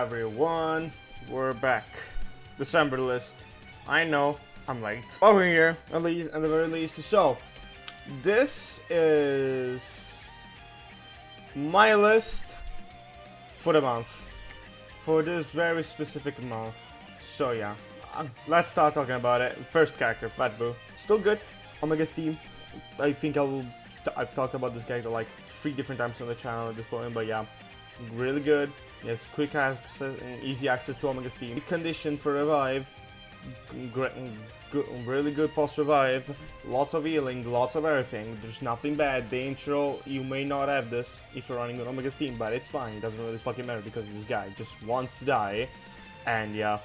everyone, we're back. December list. I know, I'm late. But we're here, at least, at the very least. So, this is my list for the month. For this very specific month. So yeah, let's start talking about it. First character, Fat Boo. Still good. Omega's team. I think I've talked about this character like 3 different times on the channel at this point, but yeah, really good. He has quick access and easy access to Omega's team. Good condition for revive. Really good post revive. Lots of healing, lots of everything. There's nothing bad. The intro, you may not have this if you're running on Omega's team, but it's fine. It doesn't really fucking matter because this guy just wants to die. And yeah,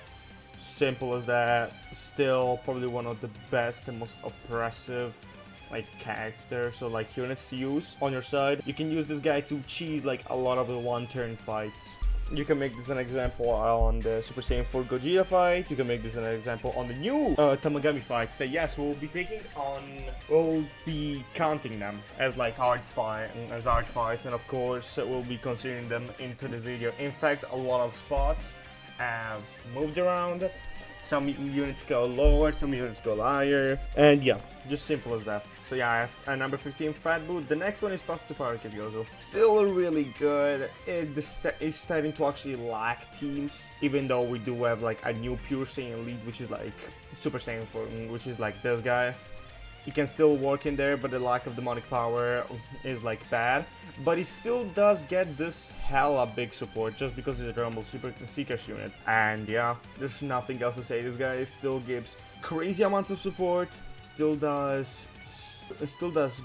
simple as that. Still probably one of the best and most oppressive like characters or like units to use on your side. You can use this guy to cheese like a lot of the one-turn fights. You can make this an example on the Super Saiyan 4 Gogeta fight. You can make this an example on the new Tamagami fights that yes, we'll be taking on, we'll be counting them as like hard fights, and of course we'll be considering them into the video. In fact, a lot of spots have moved around. Some units go lower, some units go higher, and yeah, just simple as that. So yeah, I have a number 15 Fat Boo. The next one is Puff to Power Kid Goku. Still really good. It's starting to actually lack teams, even though we do have like a new Pure Saiyan lead, which is like Super Saiyan 4, which is like this guy. He can still work in there, but the lack of demonic power is like bad. But he still does get this hella big support just because he's a Rumble Super Seekers unit. And yeah, there's nothing else to say. This guy still gives crazy amounts of support, still does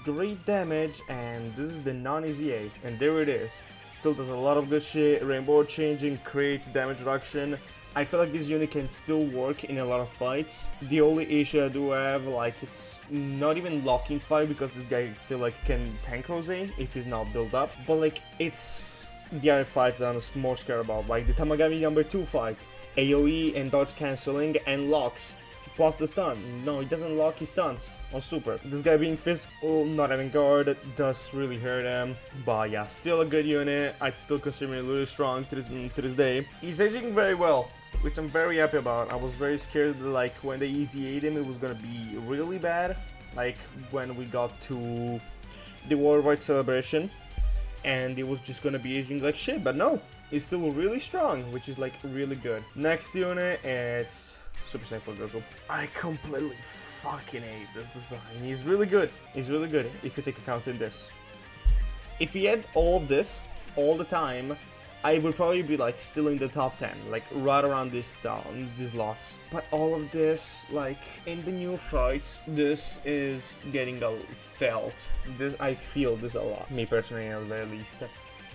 great damage, and this is the non-easy A. And there it is. Still does a lot of good shit, rainbow changing, create damage reduction. I feel like this unit can still work in a lot of fights. The only issue I do have, like, it's not even locking fight because this guy I feel like can tank Rose if he's not built up. But like, it's the other fights that I'm more scared about, like the Tamagami number 2 fight, AoE and dodge cancelling and locks. Plus the stun. No, he doesn't lock his stuns on Super. This guy being physical, not having guard, does really hurt him. But yeah, still a good unit. I'd still consider him really strong to this day. He's aging very well, which I'm very happy about. I was very scared that like when they easy ate him, it was gonna be really bad. Like when we got to the Worldwide Celebration, and it was just gonna be aging like shit. But no, he's still really strong, which is like really good. Next unit, it's Super Saiyan 4 Goku. I completely fucking hate this design. He's really good. He's really good if you take account in this. If he had all of this all the time, I would probably be like still in the top 10, like right around these lots. But all of this, like in the new fights, this is getting felt. I feel this a lot. Me personally, at the very least.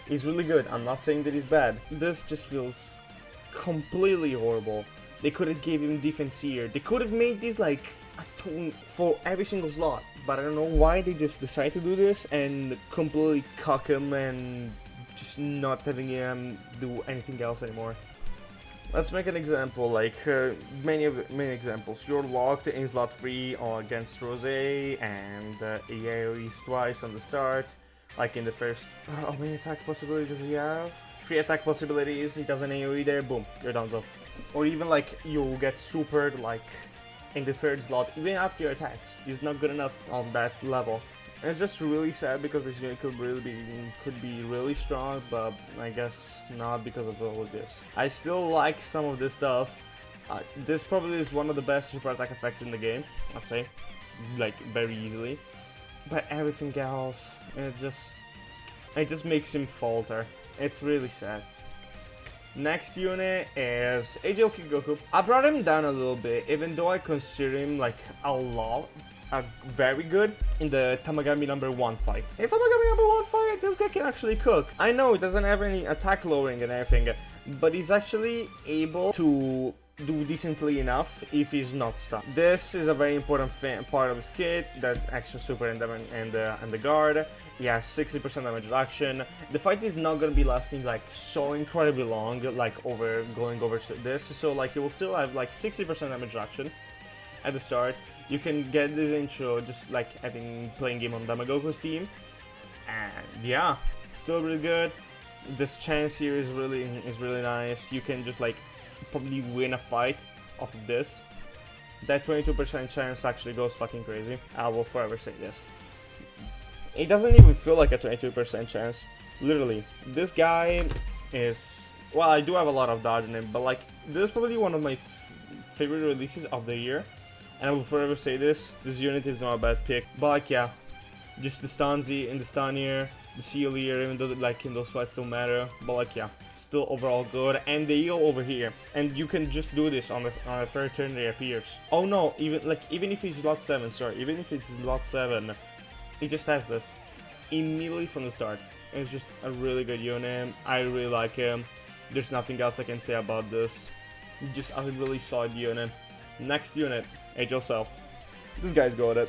He's really good. I'm not saying that he's bad. This just feels completely horrible. They could have gave him defense here. They could have made this like a tone for every single slot. But I don't know why they just decide to do this and completely cuck him and just not having him do anything else anymore. Let's make an example, like many examples. You're locked in slot 3 against Rose and AoE's twice on the start. Like in the first, how many attack possibilities does he have? 3 attack possibilities, he does an AoE there, boom, you're done so. Or even like you get supered like in the 3rd slot, even after your attacks. He's not good enough on that level. And it's just really sad because this unit could be really strong, but I guess not because of all of this. I still like some of this stuff. This probably is one of the best super attack effects in the game, I'll say, like very easily. But everything else, it just makes him falter. It's really sad. Next unit is AGL Kid Goku. I brought him down a little bit, even though I consider him like very good in the Tamagami number 1 fight. In Tamagami number 1 fight, this guy can actually cook. I know he doesn't have any attack lowering and everything, but he's actually able to do decently enough if he's not stuck. This is a very important part of his kit, that extra super and the guard. He has 60% damage reduction. The fight is not gonna be lasting like so incredibly long, like going over this. So like you will still have like 60% damage reduction at the start. You can get this intro just like playing game on Damagoku's team, and yeah, still really good. This chance here is really nice. You can just like probably win a fight off of this. That 22% chance actually goes fucking crazy. I will forever say this. It doesn't even feel like a 22% chance. Literally, this guy is... Well, I do have a lot of dodge in him, but like, this is probably one of my favorite releases of the year. And I will forever say this unit is not a bad pick. But like, yeah, just the Stanzi in the stun here, the seal here, even though like in those fights don't matter. But like, yeah, still overall good. And the heal over here, and you can just do this on a third turn they appears. Oh no, even if it's lot 7, sorry, even if it's lot 7, it just has this immediately from the start. And it's just a really good unit. I really like him. There's nothing else I can say about this. Just a really solid unit. Next unit, HL Cell. This guy's good.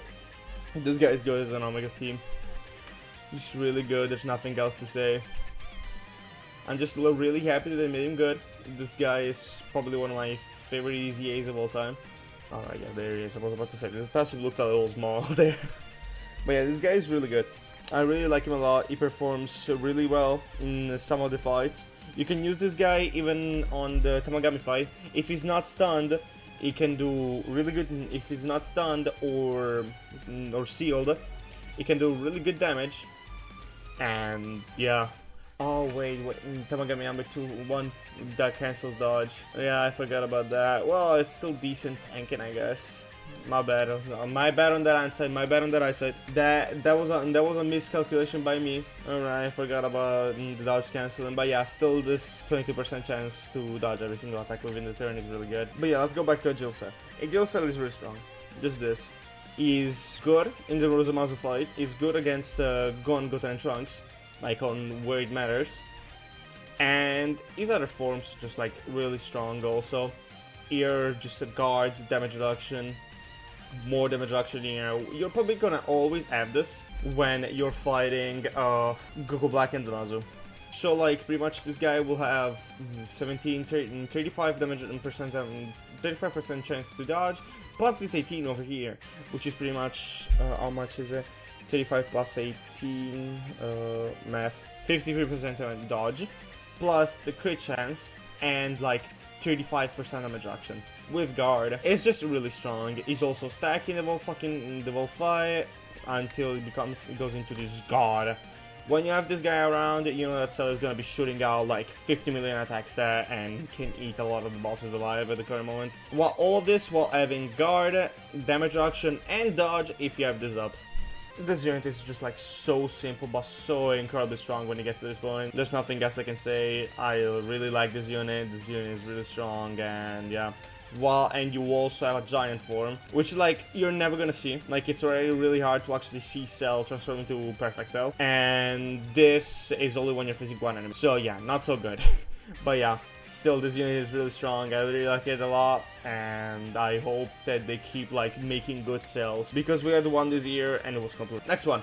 This guy is good as an Omega's team. Just really good. There's nothing else to say. I'm just really happy that they made him good. This guy is probably one of my favorite easy A's of all time. Alright, yeah, there he is. I was about to say, this passive looked a little small there. But yeah, this guy is really good. I really like him a lot. He performs really well in some of the fights. You can use this guy even on the Tamagami fight. If he's not stunned, he can do really good. If he's not stunned or sealed, he can do really good damage. And yeah. Oh wait, Tamagami number 2, 1 that cancels dodge. Yeah, I forgot about that. Well, it's still decent tanking, I guess. My bad on that answer. My bad on that eyesight. That was a miscalculation by me. Alright, I forgot about the dodge canceling. But yeah, still this 22% chance to dodge every single attack within the turn is really good. But yeah, let's go back to Agile Cell. Agile Cell is really strong. Just this. He's good in the Rosamazu fight. He's good against Gon, Goten, and Trunks, like on where it matters. And his other forms just like really strong also. Here, just a guard, damage reduction. More damage reduction here. You're probably gonna always have this when you're fighting Goku Black and Zamasu. So like pretty much this guy will have 35 damage and 35% chance to dodge, plus this 18 over here, which is pretty much how much is it? 35 plus 18 math, 53% dodge, plus the crit chance and like 35% damage reduction. With guard, it's just really strong. He's also stacking the whole fight until it goes into this guard. When you have this guy around, you know that Cell is gonna be shooting out like 50 million attacks there and can eat a lot of the bosses alive at the current moment. While all of this while having guard, damage reduction, and dodge if you have this up. This unit is just like so simple but so incredibly strong when it gets to this point. There's nothing else I can say. I really like this unit. This unit is really strong, and yeah. And you also have a giant form, which like you're never gonna see. Like it's already really hard to actually see Cell transform into Perfect Cell, and this is only when you're facing one enemy. So yeah, not so good. But yeah, still this unit is really strong. I really like it a lot, and I hope that they keep like making good cells, because we had one this year and it was complete. Next one,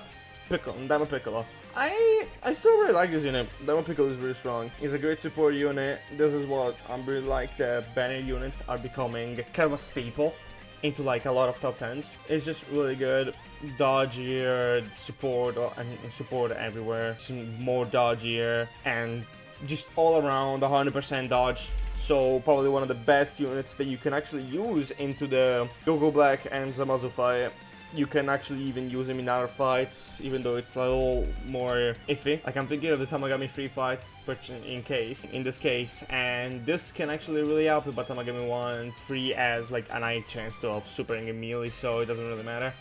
Daima Piccolo. I still really like this unit. Daima Piccolo is really strong. He's a great support unit. This is what I really like. The banner units are becoming kind of a staple into like a lot of top 10s. It's just really good. Dodgier, support, and support everywhere. Some more dodgier, and just all around 100% dodge. So probably one of the best units that you can actually use into the Goku Black and Zamasu fight. You can actually even use him in other fights, even though it's a little more iffy. Like I'm thinking of the Tamagami free fight, in this case, and this can actually really help it, but Tamagami 1 free has like a high chance to help supering immediately, so it doesn't really matter.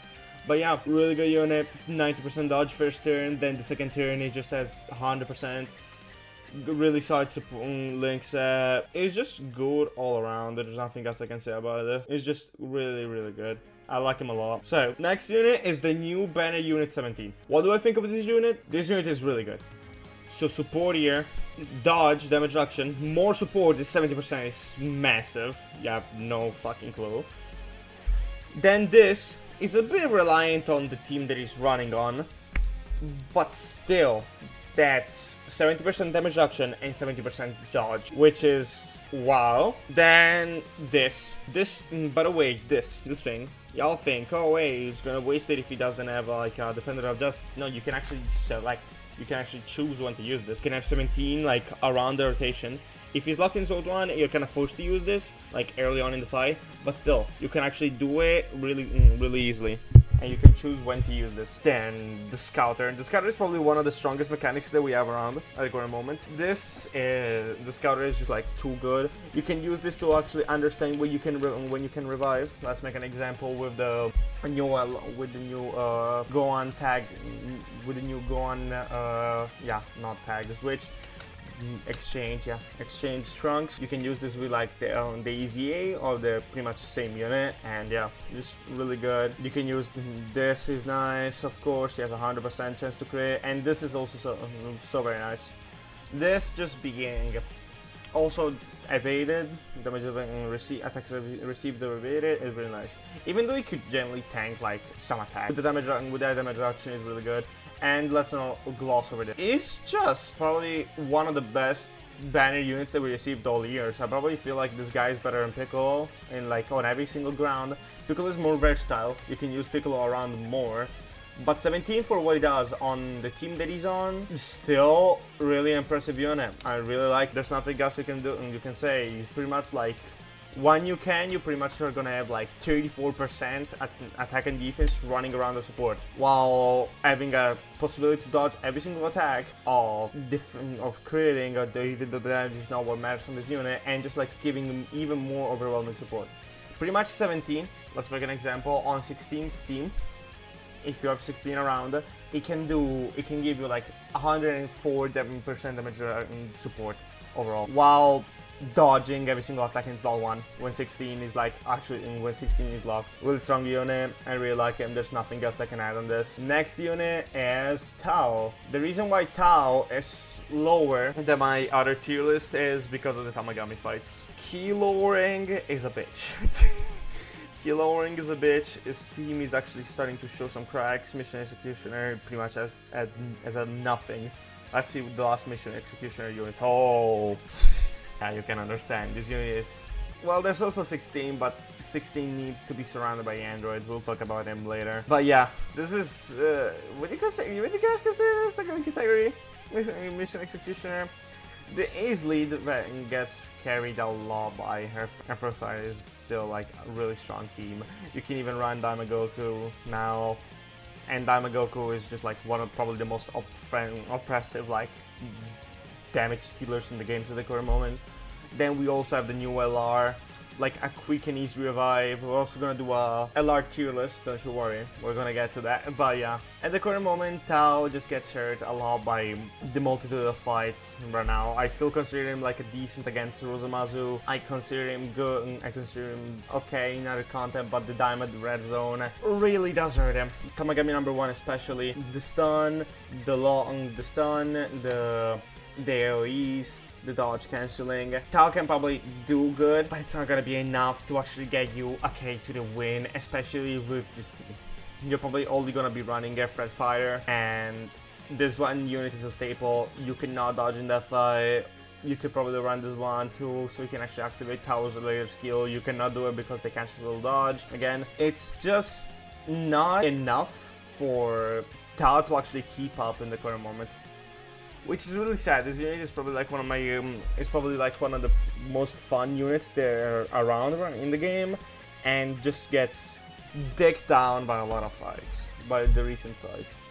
But yeah, really good unit, 90% dodge first turn, then the second turn it just has 100%. Really solid links. It's just good all around. There's nothing else I can say about it. It's just really, really good. I like him a lot. So, next unit is the new banner unit 17. What do I think of this unit? This unit is really good. So, support here, dodge, damage reduction, more support is 70% is massive. You have no fucking clue. Then this is a bit reliant on the team that he's running on, but still, that's 70% damage reduction and 70% dodge, which is wow. Then this, by the way, this thing. Y'all think, oh wait, he's gonna waste it if he doesn't have like a Defender of Justice. No, you can actually select You can actually choose when to use this. You can have 17 like around the rotation. If he's locked in Zone 1, you're kind of forced to use this like early on in the fight, but still, you can actually do it really easily. And you can choose when to use this. Then the Scouter. The Scouter is probably one of the strongest mechanics that we have around at the current moment. The Scouter is just like too good. You can use this to actually understand when you can revive. Let's make an example with the new Gohan tag, with the new Gohan not tag, switch. Exchange trunks. You can use this with like the EZA or the pretty much same unit, and yeah, just really good. You can use this, is nice, of course. He has 100% chance to crit, and this is also so very nice. This just being also evaded, damage attacks received or evaded is really nice. Even though he could generally tank like some attack, with that damage reduction is really good. And let's not gloss over it. It's just probably one of the best banner units that we received all year. So I probably feel like this guy is better than Piccolo in like on every single ground. Piccolo is more versatile. You can use Piccolo around more. But 17 for what he does on the team that he's on, still really impressive unit. I really like. There's nothing else you can do. You can say he's pretty much like. When you pretty much are gonna have like 34% attack and defense running around the support, while having a possibility to dodge every single attack of creating, even though the damage is not what matters from this unit, and just like giving them even more overwhelming support. Pretty much 17. Let's make an example on 16 Steam. If you have 16 around, it can give you like 104% damage support overall, while dodging every single attack in slot 1 when 16 is like when 16 is locked. Really strong unit. I really like him. There's nothing else I can add on this. Next unit is Tao. The reason why Tao is lower than my other tier list is because of the Tamagami fights. Key lowering is a bitch. Key lowering is a bitch. His team is actually starting to show some cracks. Mission Executioner pretty much as a nothing. Let's see the last Mission Executioner unit. Oh. Yeah, you can understand. This unit is... Well, there's also 16, but 16 needs to be surrounded by androids. We'll talk about him later. But yeah, this is... would you guys consider this a good category? Mission Executioner? The Ace lead gets carried a lot by her. Aphrodite is still like a really strong team. You can even run Daimagoku now. And Daimagoku is just like one of probably the most oppressive like damage stealers in the games at the current moment. Then we also have the new LR, like a quick and easy revive. We're also gonna do a LR tier list, don't you worry, we're gonna get to that. But yeah, at the current moment, Tao just gets hurt a lot by the multitude of fights right now. I still consider him like a decent against Rosamazu. I consider him good, I consider him okay in other content, but the Diamond Red Zone really does hurt him. Tamagami number 1 especially. The stun, the AoEs, the dodge cancelling. Tao can probably do good, but it's not gonna be enough to actually get you okay to the win, especially with this team. You're probably only gonna be running a Fred Fire, and this one unit is a staple. You cannot dodge in that fight. You could probably run this one too, so you can actually activate Tao's later skill. You cannot do it because they cancel the dodge. Again, it's just not enough for Tao to actually keep up in the current moment, which is really sad. This unit is probably like one of the most fun units there are around in the game, and just gets dicked down by a lot of fights, by the recent fights.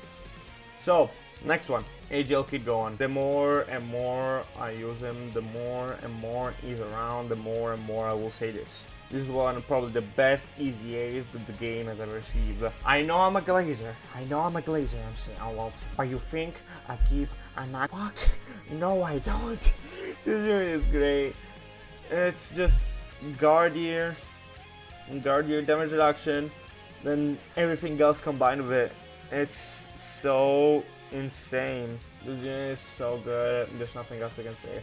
So, next one, AGL Kid Gohan. The more and more I use him, the more and more he's around, the more and more I will say this. This is one of probably the best EZAs that the game has ever received. I know I'm a glazer. I'm saying, but you think I give a nice fuck? No, I don't. This unit is great. It's just Guardier damage reduction, then everything else combined with it. It's so insane. This unit is so good. There's nothing else I can say.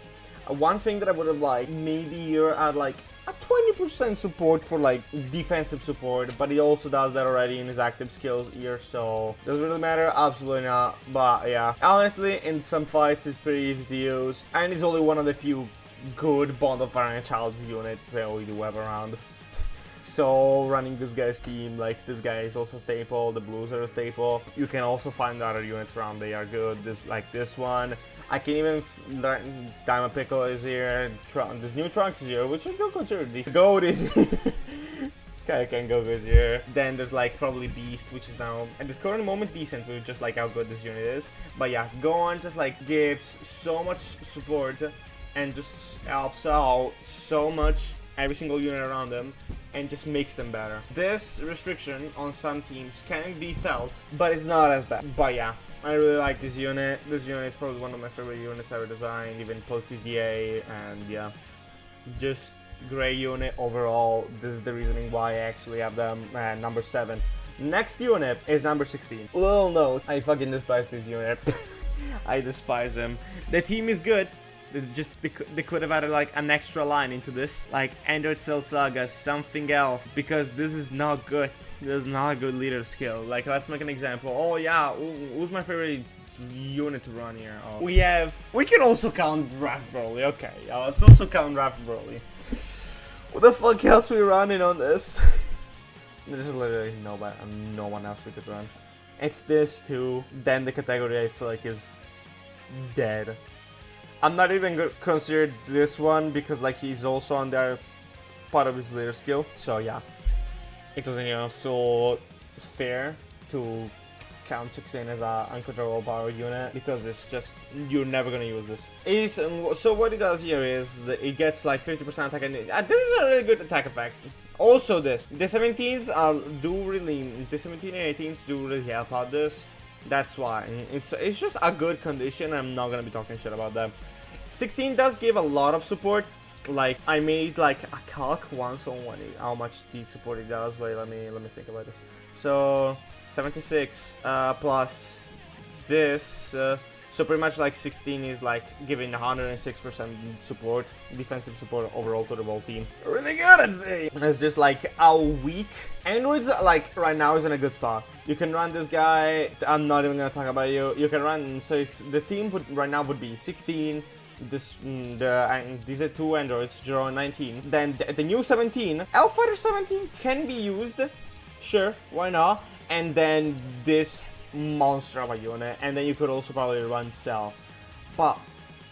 One thing that I would have liked, maybe you're at like a 20% support for like defensive support, but he also does that already in his active skills here, so does it really matter? Absolutely not. But yeah, honestly, in some fights it's pretty easy to use, and he's only one of the few good Bond of Parent and Child units that we do have around. So running this guy's team, like this guy is also a staple, the blues are a staple. You can also find other units around, they are good, this one. I can even learn Diamond Piccolo is here, this new Trunks is here, which I don't consider decent. Goat is here. Kaioken Goku is here. Then there's like probably Beast, which is now at the current moment decent with just like how good this unit is. But yeah, Gohan just like gives so much support and just helps out so much every single unit around them and just makes them better. This restriction on some teams can be felt, but it's not as bad. But yeah, I really like this unit. This unit is probably one of my favorite units ever designed, even post-EZA, and yeah, just great unit overall. This is the reasoning why I actually have them number 7. Next unit is number 16. Little note, I fucking despise this unit. I despise him. The team is good. They could have added like an extra line into this, like Android Cell Saga, something else, because this is not good. This is not a good leader skill. Like, let's make an example. Oh yeah, who's my favorite unit to run here? Oh, we can also count Raph Broly. Okay, let's also count Raph Broly. What the fuck else we running on this? There's literally no one else we could run. It's this too. Then the category I feel like is dead. I'm not even gonna consider this one because like he's also on there, part of his leader skill. So yeah, it doesn't even feel fair to count 16 as an uncontrollable power unit because it's just, you're never gonna use this. So what it does here is that it gets like 50% attack, and this is a really good attack effect. Also the 17s the 17 and 18s do really help out this. That's why it's just a good condition. I'm not gonna be talking shit about them. 16 does give a lot of support. Like I made like a calc once on how much the support it does. Wait, let me think about this. So 76 plus this. So pretty much like 16 is like giving 106% support, defensive support overall to the whole team. Really good, I'd say. It's just like a weak. Androids like right now is in a good spot. You can run this guy. I'm not even gonna talk about you. You can run. So the team right now would be 16. These are 2 androids, 0 and 19. Then the new 17, Hellfighter 17 can be used. Sure, why not? And then this monster of a unit, and then you could also probably run Cell. But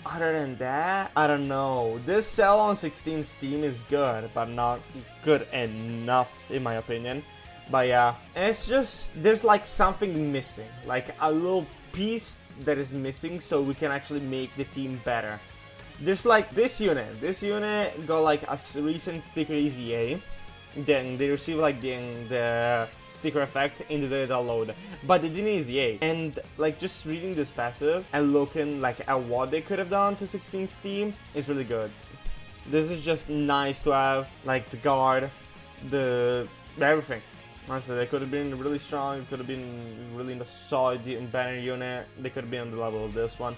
other than that, I don't know. This Cell on 16 Steam is good, but not good enough in my opinion. But yeah, and it's just, there's like something missing, like a little piece that is missing so we can actually make the team better. There's like this unit got like a recent sticker EZA. Then they receive like the sticker effect into the download, but they didn't EZA. And like just reading this passive and looking like at what they could have done to 16 Steam is really good. This is just nice to have, like the guard, everything. Honestly, they could have been really strong. It could have been really in the solid banner unit. They could have been on the level of this one,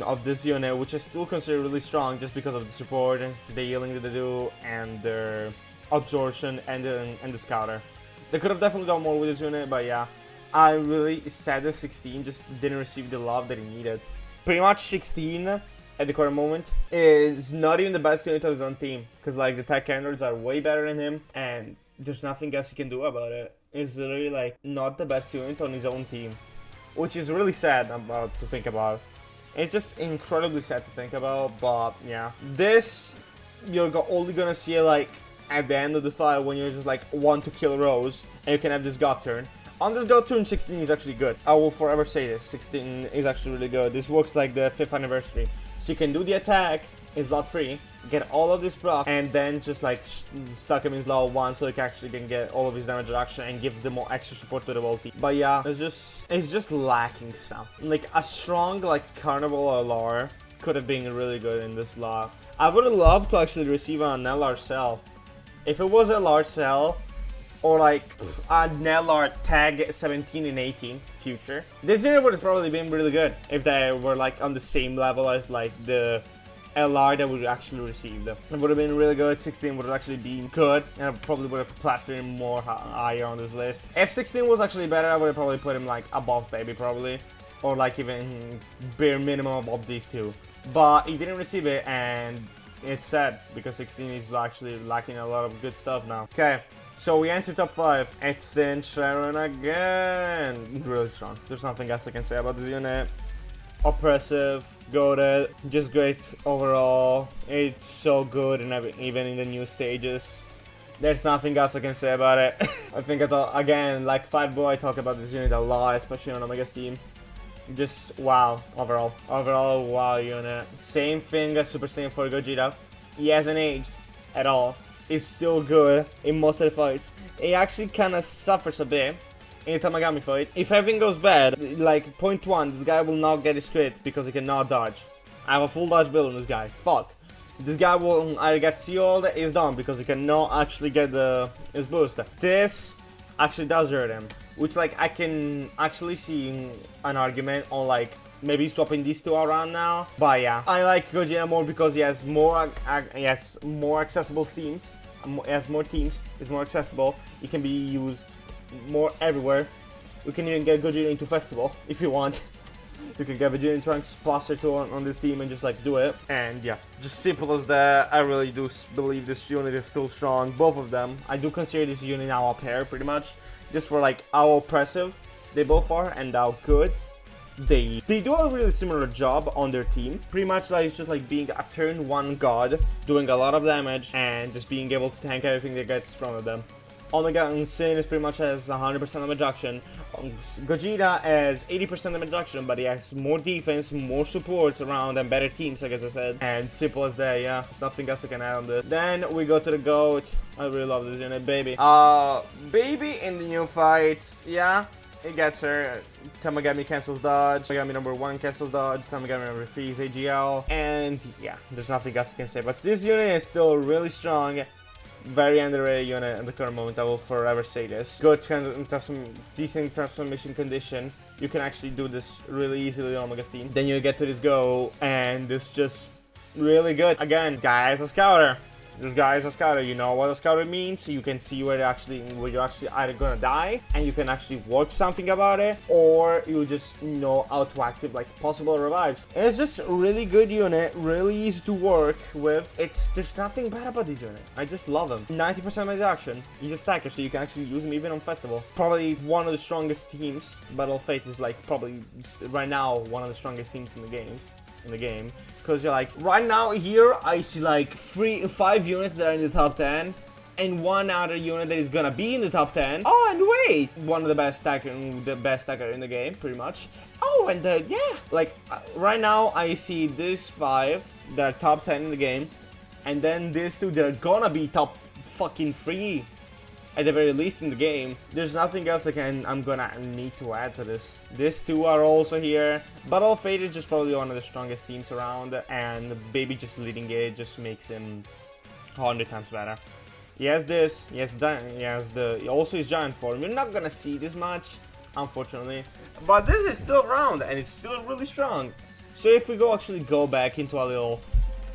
of this unit, which I still consider really strong just because of the support, the healing that they do, and their absorption and the scouter. They could have definitely done more with this unit, but yeah, I'm really sad that 16 just didn't receive the love that he needed. Pretty much 16 at the current moment is not even the best unit of his own team, because like the tech androids are way better than him, and there's nothing else he can do about it. It's literally like not the best unit on his own team, which is really sad to think about. It's just incredibly sad to think about, but yeah, this you're only gonna see like at the end of the fight when you just like want to kill Rose and you can have this God turn. On this God turn, 16 is actually good. I will forever say this. 16 is actually really good. This works like the 5th anniversary. So you can do the attack in slot 3, get all of this proc, and then just like stuck him in slot 1 so he actually can get all of his damage reduction and give the more extra support to the whole team. But yeah, it's just lacking something. Like a strong like Carnival LR could have been really good in this slot. I would have loved to actually receive an LR Cell. If it was a LR Cell, or like a LR tag 17 and 18 future, this unit would have probably been really good if they were like on the same level as like the LR that we actually received. It would have been really good. 16 would have actually been good, and I probably would have plastered him more higher on this list. If 16 was actually better, I would have probably put him like above Baby probably, or like even bare minimum above these two. But he didn't receive it, and it's sad because 16 is actually lacking a lot of good stuff now. Okay, so we enter top 5. It's Sin Sharon again. Really strong. There's nothing else I can say about this unit. Oppressive, goated, just great overall. It's so good and even in the new stages. There's nothing else I can say about it. I think again, like Fight Boy, I talk about this unit a lot, especially on Omega's team. Just wow, overall, wow unit. Same thing as Super Saiyan 4 Gogeta. He hasn't aged at all. He's still good in most of the fights. He actually kind of suffers a bit in the Tamagami fight. If everything goes bad, like point 1, this guy will not get his crit because he cannot dodge. I have a full dodge build on this guy. Fuck. This guy will either get sealed, is done because he cannot actually get his boost. This actually does hurt him, which like I can actually see an argument on like maybe swapping these two around now. But yeah, I like Gogeta more because he has more accessible teams. He has more teams. He's more accessible. He can be used more everywhere. We can even get Gogeta into Festival if you want. You can get Vegeta Trunks Plaster 2 on this team and just like do it. And yeah, just simple as that. I really do believe this unit is still strong. Both of them. I do consider this unit now a pair pretty much. Just for like how oppressive they both are and how good they do a really similar job on their team. Pretty much like it's just like being a turn 1 god, doing a lot of damage and just being able to tank everything that gets thrown at them. Omega and Sin is pretty much has 100% damage reduction. Gogeta has 80% damage reduction, but he has more defense, more supports around, and better teams, like as I said. And simple as that, yeah. There's nothing else I can add on this. Then we go to the GOAT. I really love this unit, Baby. Baby in the new fights, yeah. It gets her. Tamagami cancels dodge. Tamagami number 1 cancels dodge. Tamagami number 3 is AGL. And yeah, there's nothing else I can say. But this unit is still really strong. Very underrated unit at the current moment. I will forever say this. Good decent transformation condition. You can actually do this really easily on Omega's team. Then you get to this go, and it's just really good. Again, this guy is a scouter. This guy is a scouter. You know what a scouter means. You can see where you're actually either gonna die, and you can actually work something about it, or you just know how to active like possible revives. And it's just a really good unit, really easy to work with. There's nothing bad about this unit. I just love him. 90% reduction. He's a stacker, so you can actually use him even on Festival. Probably one of the strongest teams. Battle of Fate is like probably right now one of the strongest teams in the game. Because you're like, right now here I see like 5 units that are in the top 10 and one other unit that is gonna be in the top 10. Oh, and wait, one of the best stacker in the game, pretty much. Oh, and yeah, like right now I see these 5 that are top 10 in the game, and then these 2 that are gonna be top fucking 3 at the very least in the game. There's nothing else I'm gonna need to add to this. These 2 are also here. Battle of Fate is just probably one of the strongest teams around, and Baby just leading it just makes him 100 times better. He has this, he also his giant form. You're not gonna see this much, unfortunately, but this is still around and it's still really strong. So if we actually go back into a little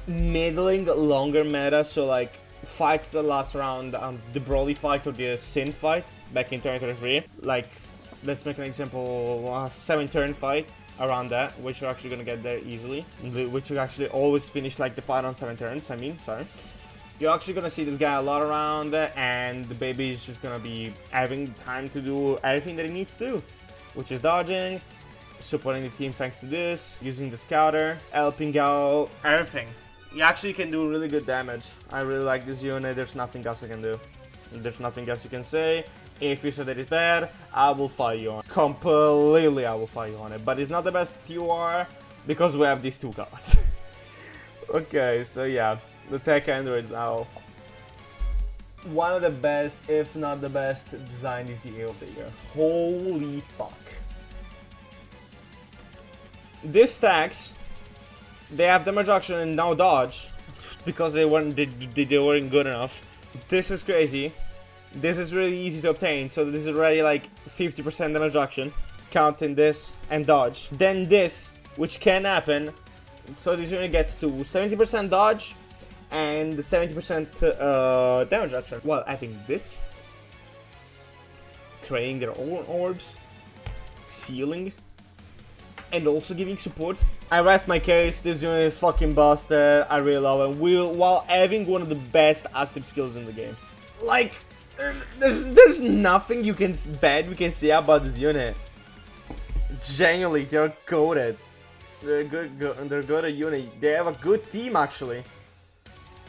middling longer meta, so like fights that last around the Broly fight or the Sin fight back in 2023, like let's make an example, 7-turn fight around that, which you're actually gonna get there easily, which you actually always finish like the fight on 7 turns. You're actually gonna see this guy a lot around, and the Baby is just gonna be having time to do everything that he needs to do, which is dodging, supporting the team thanks to this, using the scouter, helping out, everything. You actually can do really good damage. I really like this unit. There's nothing else I can do. There's nothing else you can say. If you say that it's bad, I will fight you on it. Completely, I will fight you on it. But it's not the best TOR because we have these 2 gods. Okay, so yeah, the tech androids now. One of the best, if not the best, design this year of the year. Holy fuck. This stacks. They have damage reduction and now dodge because they weren't good enough. This is crazy. This is really easy to obtain, so this is already like 50% damage reduction, counting this and dodge. Then this, which can happen, so this unit gets to 70% dodge and 70% damage reduction. Well, having this, creating their own orbs, sealing, and also giving support I rest my case, this unit is fucking busted, I really love it, while having one of the best active skills in the game. Like, there's nothing bad we can say about this unit. Genuinely, they're goated. They're good at unit. They have a good team actually.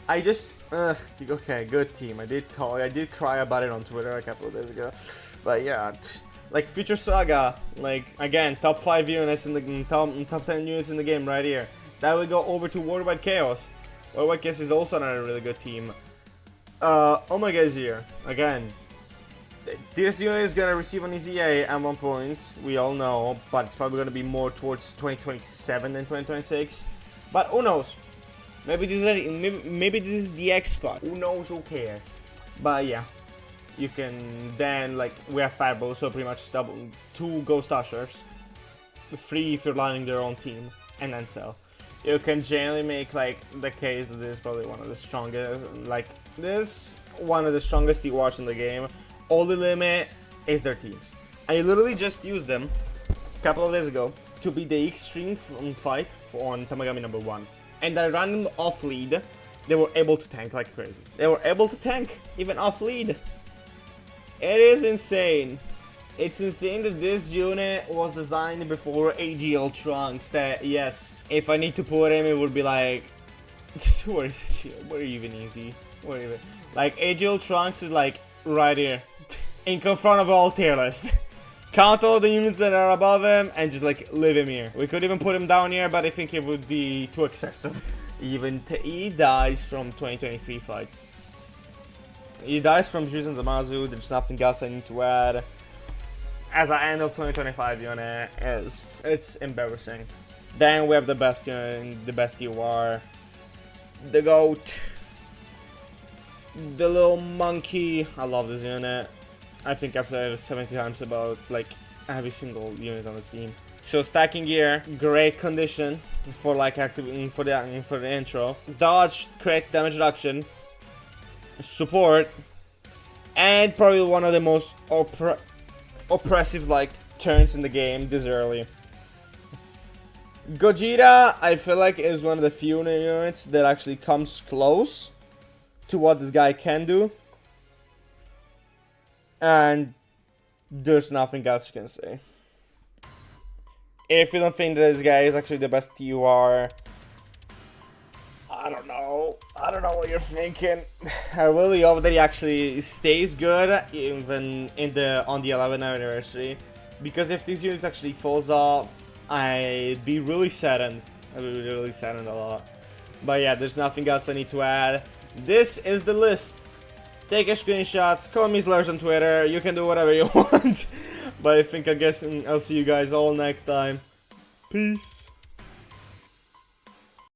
Okay, good team. I did cry about it on Twitter a couple of days ago, but yeah, like Future Saga, like again, top 5 units in the top 10 units in the game right here. Then we go over to Worldwide Chaos. Worldwide Chaos is also another really good team. Omega is here again. This unit is gonna receive an EZA at one point, we all know, but it's probably gonna be more towards 2027 than 2026. But who knows? Maybe this is the X spot. Who knows? Who cares? But yeah, you can then like we have Fireball, so pretty much double 2 Ghost Ushers, 3 if you're lining their own team, and then sell. You can generally make like the case that this is probably one of the strongest, TWRs in the game. Only limit is their teams. I literally just used them a couple of days ago to beat the extreme fight on Tamagami number 1. And I ran them off lead. They were able to tank like crazy. They were able to tank even off lead. It is insane. It's insane that this unit was designed before AGL Trunks. That yes, if I need to put him, it would be like, where is it? Where even easy? Where even like AGL Trunks is like right here. In front of all tier list. Count all the units that are above him and just like leave him here. We could even put him down here, but I think it would be too excessive. He dies from 2023 fights. He dies from Juzen Zamasu. There's nothing else I need to add. As an end of 2025 unit, it's embarrassing. Then we have the best unit, the best TWR, the GOAT, the little monkey. I love this unit. I think I've said it 70 times about like every single unit on this team. So stacking gear, great condition for like activating for the intro. Dodge, crit, damage reduction, support, and probably one of the most oppressive like turns in the game this early. Gogeta, I feel like is one of the few units that actually comes close to what this guy can do. And there's nothing else you can say. If you don't think that this guy is actually the best TWR, I don't know. I don't know what you're thinking. I really hope that he actually stays good even on the 11th anniversary. Because if this unit actually falls off, I'd be really saddened. I'd be really saddened a lot. But yeah, there's nothing else I need to add. This is the list. Take a screenshots, call me Slurs on Twitter, you can do whatever you want. But I guess I'll see you guys all next time. Peace.